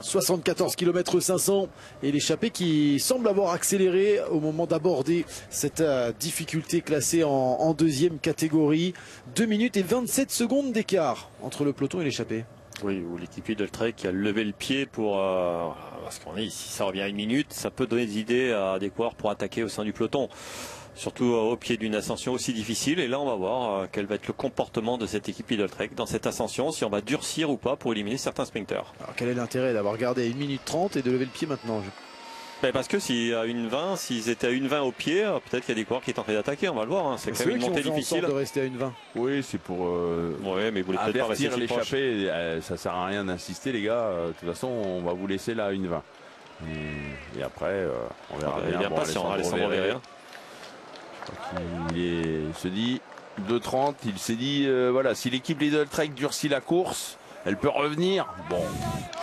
74 km 500 et l'échappée qui semble avoir accéléré au moment d'aborder cette difficulté classée en deuxième catégorie. 2 minutes et 27 secondes d'écart entre le peloton et l'échappée. Oui, ou l'équipier de Trek qui a levé le pied pour... parce qu'on est, si ça revient à 1 minute, ça peut donner des idées à des coureurs pour attaquer au sein du peloton. Surtout au pied d'une ascension aussi difficile. Et là, on va voir quel va être le comportement de cette équipe Idle-Trek dans cette ascension, si on va durcir ou pas pour éliminer certains sprinters. Alors, quel est l'intérêt d'avoir gardé à 1 minute 30 et de lever le pied maintenant? Parce que s'ils étaient à 1,20 au pied, peut-être qu'il y a des coureurs qui tenteraient d'attaquer, on va le voir. Hein. C'est quand même une montée difficile. De rester à 1,20. Oui, c'est pour mais vous voulez peut-être pas rester l'échappée. Ça sert à rien d'insister, les gars. De toute façon, on va vous laisser là à 1,20. Et après, on verra bien. Il est impatient, Alessandro Vere. Il se dit 2,30. Il s'est dit voilà, si l'équipe Lidl-Trek durcit la course, elle peut revenir. Bon,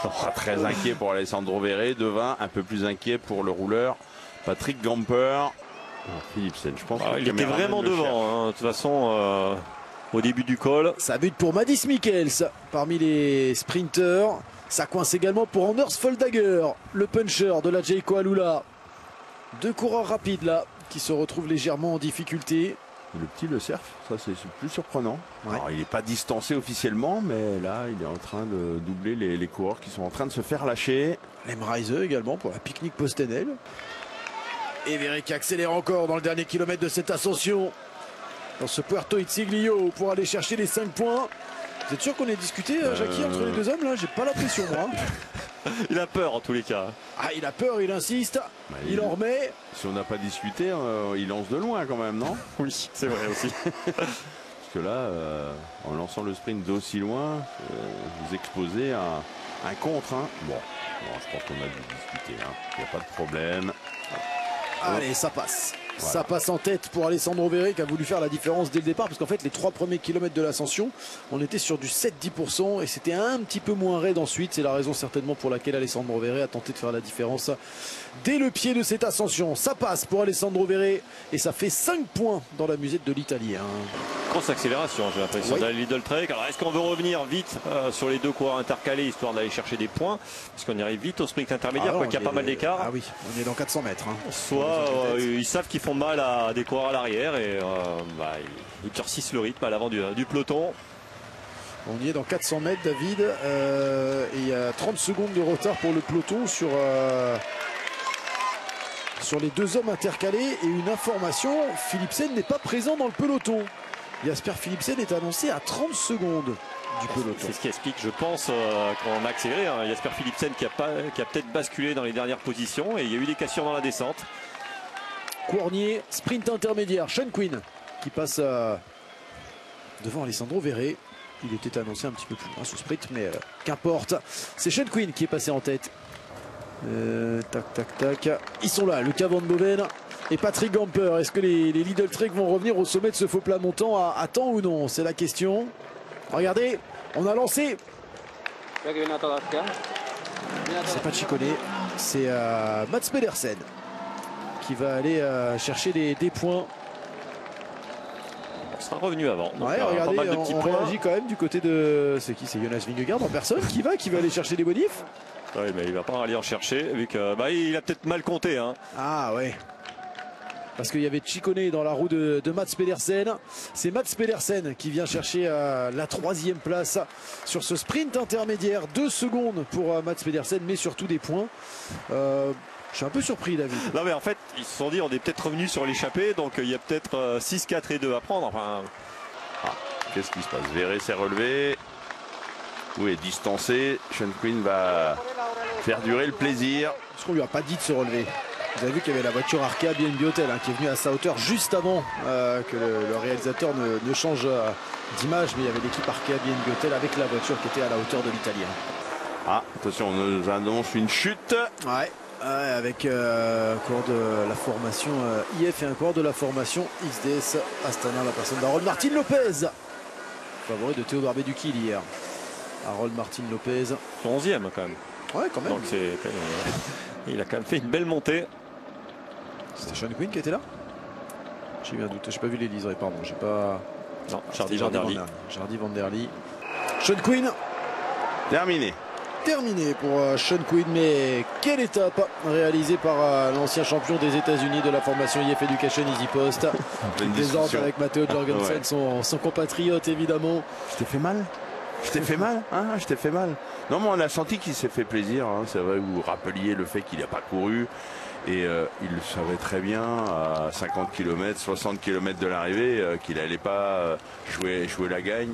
pas très inquiet pour Alessandro Vere. 2,20, un peu plus inquiet pour le rouleur Patrick Gamper. Philipsen, je pense. Il était vraiment devant. De toute façon, au début du col. Ça bute pour Mads Mikkels parmi les sprinteurs. Ça coince également pour Anders Foldager, le puncher de la Jayco Alula. 2 coureurs rapides là qui se retrouvent légèrement en difficulté. Le petit Le Cerf, ça c'est plus surprenant. Ouais. Alors, il n'est pas distancé officiellement, mais là il est en train de doubler les coureurs qui sont en train de se faire lâcher. Lemreise également pour la pique-nique Postenel. Et Vere qui accélère encore dans le dernier kilomètre de cette ascension. Dans ce Puerto Itziglio pour aller chercher les 5 points. Vous êtes sûr qu'on ait discuté, Jackie, entre les deux hommes là? J'ai pas l'impression, moi. Il a peur en tous les cas. Ah, il a peur, il insiste. Il en remet. Si on n'a pas discuté, il lance de loin quand même, non? Oui, c'est vrai aussi. Parce que là, en lançant le sprint d'aussi loin, vous exposez un contre. Hein. Bon, je pense qu'on a dû discuter. Il n'y a pas de problème. Allez, ça passe. Voilà. Ça passe en tête pour Alessandro Vere qui a voulu faire la différence dès le départ parce qu'en fait les 3 premiers kilomètres de l'ascension on était sur du 7-10% et c'était un petit peu moins raide ensuite. C'est la raison certainement pour laquelle Alessandro Vere a tenté de faire la différence dès le pied de cette ascension. Ça passe pour Alessandro Vere et ça fait 5 points dans la musette de l'Italien. Grosse accélération, j'ai l'impression, de Lidl-Trek. Alors est-ce qu'on veut revenir vite sur les 2 coureurs intercalés histoire d'aller chercher des points, parce qu'on y arrive vite au sprint intermédiaire, quoi qu'il y a pas mal d'écart. Ah oui, on est dans 400 mètres. Soit ils savent qu'ils font mal à des coureurs à l'arrière et ils durcissent le rythme à l'avant du peloton. On y est dans 400 mètres, David, et il y a 30 secondes de retard pour le peloton sur les 2 hommes intercalés. Et une information, Philipsen n'est pas présent dans le peloton. Jasper Philipsen est annoncé à 30 secondes du peloton. C'est ce qui explique, je pense, qu'on a accéléré. Jasper Philipsen qui a peut-être basculé dans les dernières positions et il y a eu des cassures dans la descente. Cournier, sprint intermédiaire, Sean Quinn qui passe devant Alessandro Vere. Il était annoncé un petit peu plus loin ce sprint, mais qu'importe. C'est Sean Quinn qui est passé en tête. Tac. Ils sont là, Luca Van Boven et Patrick Gamper. Est-ce que les Lidl-Trek vont revenir au sommet de ce faux plat montant à temps ou non? C'est la question. Regardez, on a lancé. C'est pas Ciccone, c'est Mads Pedersen qui va aller chercher des points. On sera revenu avant. Donc, regardez, pas mal de petits points. réagit quand même du côté de... C'est qui? C'est Jonas Vingegaard en personne qui va aller chercher des bonifs. Oui, mais il va pas aller en chercher vu que il a peut-être mal compté. Ah ouais. Parce qu'il y avait Ciccone dans la roue de Mads Pedersen. C'est Mads Pedersen qui vient chercher la 3e place sur ce sprint intermédiaire. 2 secondes pour Mads Pedersen, mais surtout des points. Je suis un peu surpris, David. Non, mais en fait, ils se sont dit on est peut-être revenu sur l'échappée, donc il y a peut-être 6, 4 et 2 à prendre. Enfin... Qu'est-ce qui se passe? Vere s'est relevé. Oui, est distancé. Sean Quinn va faire durer le plaisir. Parce qu'on lui a pas dit de se relever. Vous avez vu qu'il y avait la voiture Arkea BNB Hotel qui est venue à sa hauteur juste avant que le réalisateur ne change d'image. Mais il y avait l'équipe Arkea BNB Hotel avec la voiture qui était à la hauteur de l'Italien. Attention, on nous annonce une chute. Ouais. Avec un coureur de la formation IF et un coureur de la formation XDS Astana, la personne d'Harold Martin Lopez, favori de Théodore Bedukil hier. Harold Martin Lopez, son 11e quand même. Ouais, quand même. Donc il a quand même fait une belle montée. C'était Sean Quinn qui était là? J'ai eu un doute, j'ai pas vu les liserés, pardon. J'ai pas. Non, Jardy Van der Lee. Jardy Van der Lee. Sean Quinn. Terminé. terminé pour Sean Quinn, mais quelle étape réalisée par l'ancien champion des États-Unis de la formation IF Education Easy Post. Il plaisante avec Matteo Jorgensen, son compatriote évidemment. Je t'ai fait mal? Je t'ai fait mal, hein? Je t'ai fait mal. Non, mais on a senti qu'il s'est fait plaisir, hein. C'est vrai, vous rappeliez le fait qu'il n'a pas couru. Et il le savait très bien à 50 km, 60 km de l'arrivée qu'il n'allait pas jouer la gagne.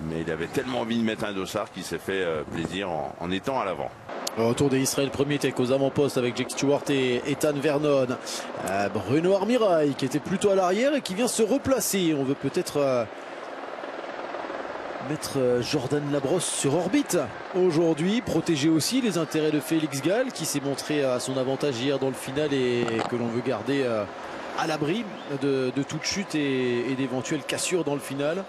Mais il avait tellement envie de mettre un dossard qu'il s'est fait plaisir en étant à l'avant. Retour d'Israël, premier était aux avant-postes avec Jake Stewart et Ethan Vernon. Bruno Armirail qui était plutôt à l'arrière et qui vient se replacer. On veut peut-être mettre Jordan Labrosse sur orbite aujourd'hui, protéger aussi les intérêts de Félix Gall qui s'est montré à son avantage hier dans le final et que l'on veut garder à l'abri de toute chute et d'éventuelles cassures dans le final.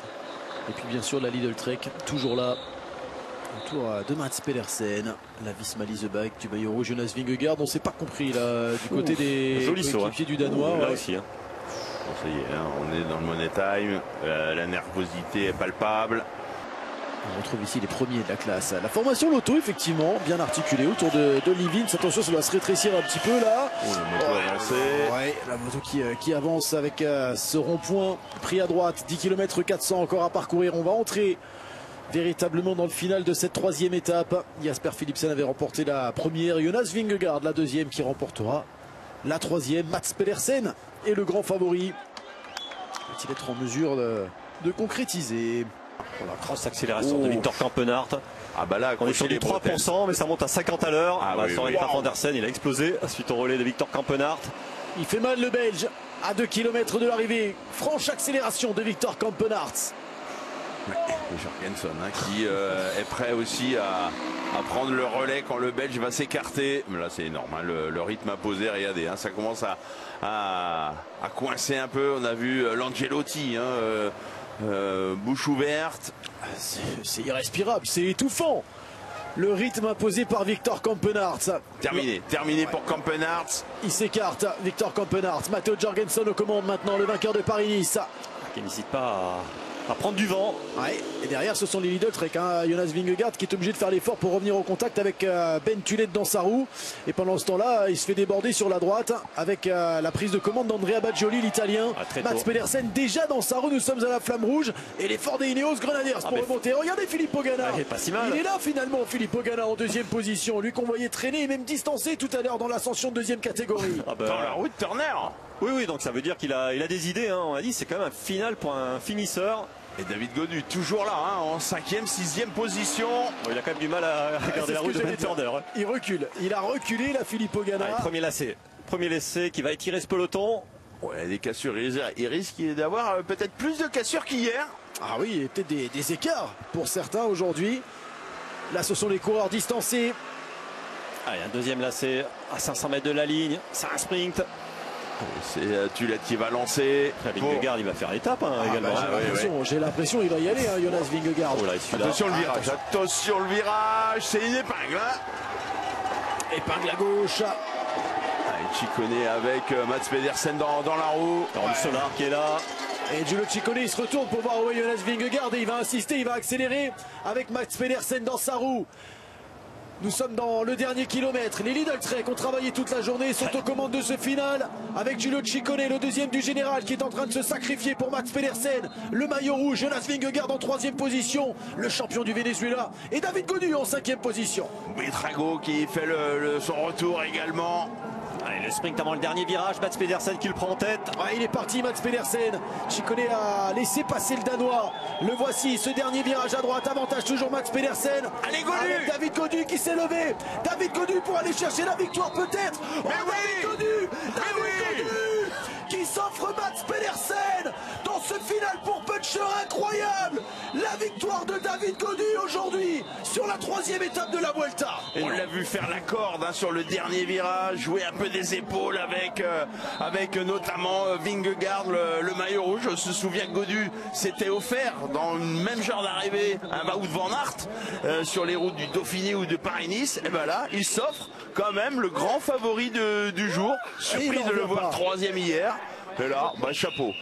Et puis bien sûr la Lidl Trek toujours là. Autour de Mats Pedersen, la Visma Leaseback du maillot rouge, Jonas Vingegaard. On ne s'est pas compris là du côté des équipiers du Danois. Là aussi. Hein. Bon, ça y est, hein, on est dans le money time. La nervosité est palpable. On retrouve ici les premiers de la classe. La formation Lotto, effectivement, bien articulée autour de Livins. Attention, ça doit se rétrécir un petit peu là. Oh, la moto avancée. Ouais, la moto qui avance avec ce rond-point pris à droite. 10 km 400 encore à parcourir. On va entrer véritablement dans le final de cette troisième étape. Jasper Philipsen avait remporté la première. Jonas Vingegaard, la deuxième, qui remportera la troisième. Mats Pedersen est le grand favori. Va-t-il être en mesure de concrétiser? Pour la grosse accélération de Victor Kampenaerts. Ah bah là, on est sur du 3%, mais ça monte à 50 à l'heure. Ah oui, sur Richard Andersen, il a explosé suite au relais de Victor Kampenaerts. Il fait mal le Belge à 2 km de l'arrivée. Franche accélération de Victor Kampenaerts. Jorgensen qui est prêt aussi à prendre le relais quand le Belge va s'écarter. Mais là c'est énorme, hein, le rythme imposé, regardez, hein, ça commence à coincer un peu. On a vu l'Angelotti, hein, bouche ouverte. C'est irrespirable, c'est étouffant. Le rythme imposé par Victor Kampenaerts. Terminé pour Kampenaerts. Il s'écarte, Victor Kampenaerts. Matteo Jorgensen aux commandes maintenant, le vainqueur de Paris-Nice. Qui n'hésite pas à prendre du vent. Ouais, et derrière ce sont les Lidl Trek, hein. Jonas Vingegaard qui est obligé de faire l'effort pour revenir au contact avec Ben Tullet dans sa roue. Et pendant ce temps-là, il se fait déborder sur la droite avec la prise de commande d'Andrea Baggioli, l'Italien. Mats Pedersen déjà dans sa roue, nous sommes à la flamme rouge. Et l'effort des Ineos Grenadiers pour remonter. Regardez Filippo Ganna. Pas si mal. Il est là finalement, Filippo Ganna en deuxième position. Lui qu'on voyait traîner et même distancer tout à l'heure dans l'ascension de deuxième catégorie. Dans la roue de Turner. Oui, donc ça veut dire qu'il a des idées, hein. On a dit c'est quand même un final pour un finisseur. Et David Gaudu toujours là, hein, en 5e, 6e position. Bon, il a quand même du mal à garder la route de Ben Turner. Hein. Il recule, il a reculé la Filippo Ganna. Allez, premier essai qui va étirer ce peloton. Ouais, des cassures, il risque d'avoir peut-être plus de cassures qu'hier. Ah oui, et peut-être des écarts pour certains aujourd'hui. Là ce sont les coureurs distancés. Allez, un deuxième lacet à 500 mètres de la ligne, c'est un sprint. C'est Tullet qui va lancer. Vingegaard, il va faire l'étape hein, également. J'ai l'impression qu'il va y aller, hein, Jonas Vingegaard. Oh là, attention le virage, attention le virage, c'est une épingle. Hein. Épingle à gauche. Ciccone avec Mats Pedersen dans la roue. Le Solar qui est là. Et Giulio Ciccone il se retourne pour voir où est Jonas Vingegaard et il va insister, il va accélérer avec Mats Pedersen dans sa roue. Nous sommes dans le dernier kilomètre. Les Lidl Trek ont travaillé toute la journée, sont aux commandes de ce final avec Giulio Ciccone, le deuxième du général qui est en train de se sacrifier pour Mats Pedersen. Le maillot rouge, Jonas Vingegaard en 3e position, le champion du Venezuela, et David Gaudu en 5e position. Buitrago qui fait son retour également. Allez, le sprint avant le dernier virage, Mats Pedersen qui le prend en tête. Ouais, il est parti Mats Pedersen. Ciccone a laissé passer le Danois. Le voici, ce dernier virage à droite, avantage toujours Mats Pedersen. Allez Gaudu, avec David Gaudu qui s'est levé. David Gaudu pour aller chercher la victoire peut-être. David Gaudu qui s'offre Mats Pedersen dans ce final pour puncher incroyable. La victoire de David Gaudu aujourd'hui sur la 3e étape de la Vuelta. Et on l'a vu faire la corde hein, sur le dernier virage, jouer un peu des épaules avec notamment Vingegaard, le maillot rouge. Je me souviens que Gaudu s'était offert dans le même genre d'arrivée un Wout van Aert sur les routes du Dauphiné ou de Paris-Nice. Et ben là, il s'offre quand même le grand favori du jour. Surprise de le voir 3e hier. Et là, bah, chapeau.